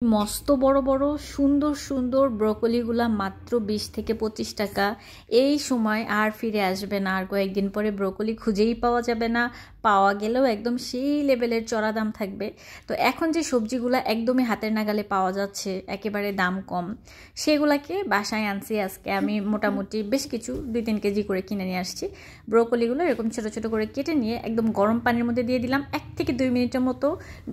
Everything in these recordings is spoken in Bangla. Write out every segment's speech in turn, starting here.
মস্ত বড় বড় সুন্দর সুন্দর ব্রোকলিগুলা মাত্র 20 থেকে 25 টাকা। এই সময় আর ফিরে আসবে না, আর কয়েকদিন পরে ব্রোকলি খুঁজেই পাওয়া যাবে না, পাওয়া গেলেও একদম সেই লেভেলের চড়া দাম থাকবে। তো এখন যে সবজিগুলা একদমই হাতের নাগালে পাওয়া যাচ্ছে, একেবারে দাম কম, সেগুলাকে বাসায় আনছি। আজকে আমি মোটামুটি বেশ কিছু 2-3 কেজি করে কিনে নিয়ে আসছি। ব্রোকলিগুলো এরকম ছোট ছোট করে কেটে নিয়ে একদম গরম পানির মধ্যে দিয়ে দিলাম। 1 থেকে 2 মিনিটের মতো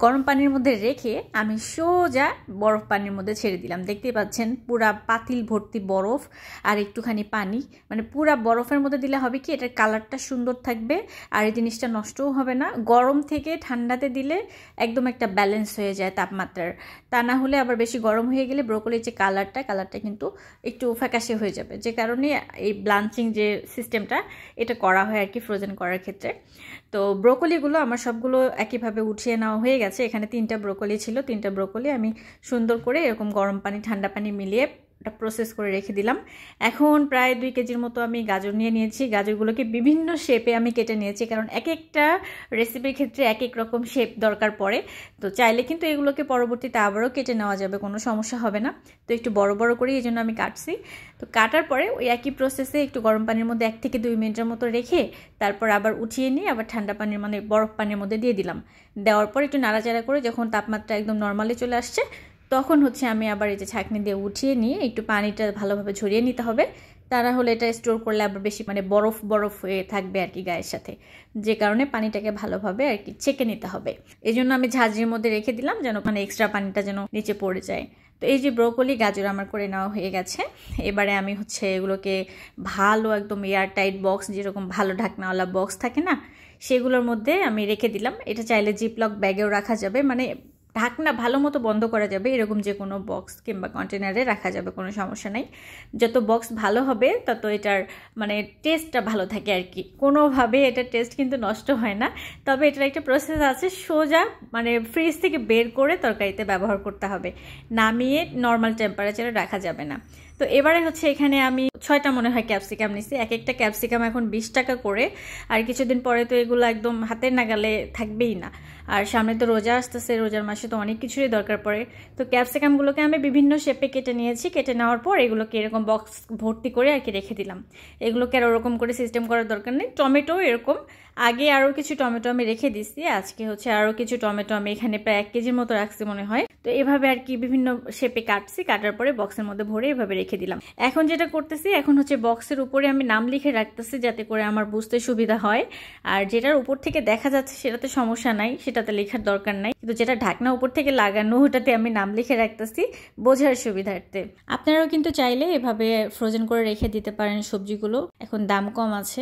গরম পানির মধ্যে রেখে আমি সোজা বরফ পানির মধ্যে ছেড়ে দিলাম। দেখতেই পাচ্ছেন পুরা পাতিল ভর্তি বরফ আর একটুখানি পানি, মানে পুরা বরফের মধ্যে দিলে হবে কি, এটার কালারটা সুন্দর থাকবে আর এই জিনিসটা নষ্টও হবে না। গরম থেকে ঠান্ডাতে দিলে একদম একটা ব্যালেন্স হয়ে যায় তাপমাত্রার, তা না হলে আবার বেশি গরম হয়ে গেলে ব্রোকলির যে কালারটা কিন্তু একটু ফ্যাকাশে হয়ে যাবে। যে কারণে এই ব্লাঞ্চিং যে সিস্টেমটা এটা করা হয় আর কি ফ্রোজেন করার ক্ষেত্রে। তো ব্রোকলিগুলো আমার সবগুলো একইভাবে উঠিয়ে নেওয়া হয়ে গেছে। এখানে 3টা ব্রোকলি ছিল, 3টা ব্রোকলি আমি সুন্দর করে এরকম গরম পানি ঠান্ডা পানি মিলিয়ে এটা প্রসেস করে রেখে দিলাম। এখন প্রায় 2 কেজির মতো আমি গাজর নিয়ে নিয়েছি। গাজরগুলোকে বিভিন্ন শেপে আমি কেটে নিয়েছি, কারণ এক একটা রেসিপির ক্ষেত্রে এক এক রকম শেপ দরকার পড়ে। তো চাইলে কিন্তু এগুলোকে পরবর্তীতে আবারও কেটে নেওয়া যাবে, কোনো সমস্যা হবে না। তো একটু বড় বড় করে এই জন্য আমি কাটছি। তো কাটার পরে ওই একই প্রসেসে একটু গরম পানির মধ্যে 1 থেকে 2 মিনিটের মতো রেখে তারপর আবার উঠিয়ে নিয়ে আবার ঠান্ডা পানির মানে বরফ পানির মধ্যে দিয়ে দিলাম। দেওয়ার পর একটু নাড়াচাড়া করে যখন তাপমাত্রা একদম নর্মালি চলে আসছে, তখন আমি আবার এই যে ছাঁকনি দিয়ে উঠিয়ে নিয়ে একটু পানিটা ভালোভাবে ঝরিয়ে নিতে হবে। তা না হলে এটা স্টোর করলে আবার বেশি মানে বরফ বরফ হয়ে থাকবে আর কি গায়ের সাথে, যে কারণে পানিটাকে ভালোভাবে আর কি ছেঁকে নিতে হবে। এই জন্য আমি ঝাঁঝরির মধ্যে রেখে দিলাম, যেন মানে এক্সট্রা পানিটা যেন নিচে পড়ে যায়। তো এই যে ব্রোকলি গাজর আমার করে নেওয়া হয়ে গেছে। এবারে আমি এগুলোকে ভালো একদম এয়ার টাইট বক্স, যেরকম ভালো ঢাকনাওয়ালা বক্স থাকে না, সেগুলোর মধ্যে আমি রেখে দিলাম। এটা চাইলে জিপলক ব্যাগেও রাখা যাবে, মানে ঢাকনা ভালো মতো বন্ধ করা যাবে, এরকম যে কোনো বক্স কিংবা কন্টেনারে রাখা যাবে, কোনো সমস্যা নাই। যত বক্স ভালো হবে তত এটার মানে টেস্টটা ভালো থাকে আর কি। কোনোভাবে এটার টেস্ট কিন্তু নষ্ট হয় না। তবে এটার একটা প্রসেস আছে, সোজা মানে ফ্রিজ থেকে বের করে তরকারিতে ব্যবহার করতে হবে, নামিয়ে নর্মাল টেম্পারেচারে রাখা যাবে না। তো এবারে এখানে আমি 6টা মনে হয় ক্যাপসিকাম নিছি। এক একটা ক্যাপসিকাম এখন 20 টাকা করে। আর কিছুদিন পরে তো এগুলো একদম হাতের নাগালে থাকবেই না। আর সামনে তো রোজা আসতেছে, রোজার মাসে তো অনেক কিছুরই দরকার পড়ে। তো ক্যাপসিকামগুলোকে আমি বিভিন্ন শেপে কেটে নিয়েছি। কেটে নেওয়ার পর এগুলোকে এরকম বক্স ভর্তি করে আর কি রেখে দিলাম। এগুলোকে আর ওরকম করে সিস্টেম করার দরকার নেই। টমেটো এরকম আগে আরও কিছু টমেটো আমি রেখে দিচ্ছি। আজকে আরও কিছু টমেটো আমি এখানে প্রায় 1 কেজির মতো রাখছি মনে হয়। তো এভাবে আর কি বিভিন্ন শেপে কাটছি, কাটার পরে বক্সের মধ্যে ভরে এভাবে রেখে দিলাম। এখন যেটা করতেছি, এখন বক্সের উপরে আমি নাম লিখে রাখতেছি, যাতে করে আমার বুঝতে সুবিধা হয়। আর যেটার উপর থেকে দেখা যাচ্ছে সেটাতে সমস্যা নাই, সেটাতে লেখার দরকার নাই, কিন্তু যেটা ঢাকনা উপর থেকে লাগানো ওটাতে আমি নাম লিখে রাখতেছি বোঝার সুবিধার্থে। আপনারাও কিন্তু চাইলে এভাবে ফ্রোজেন করে রেখে দিতে পারেন সবজিগুলো, এখন দাম কম আছে।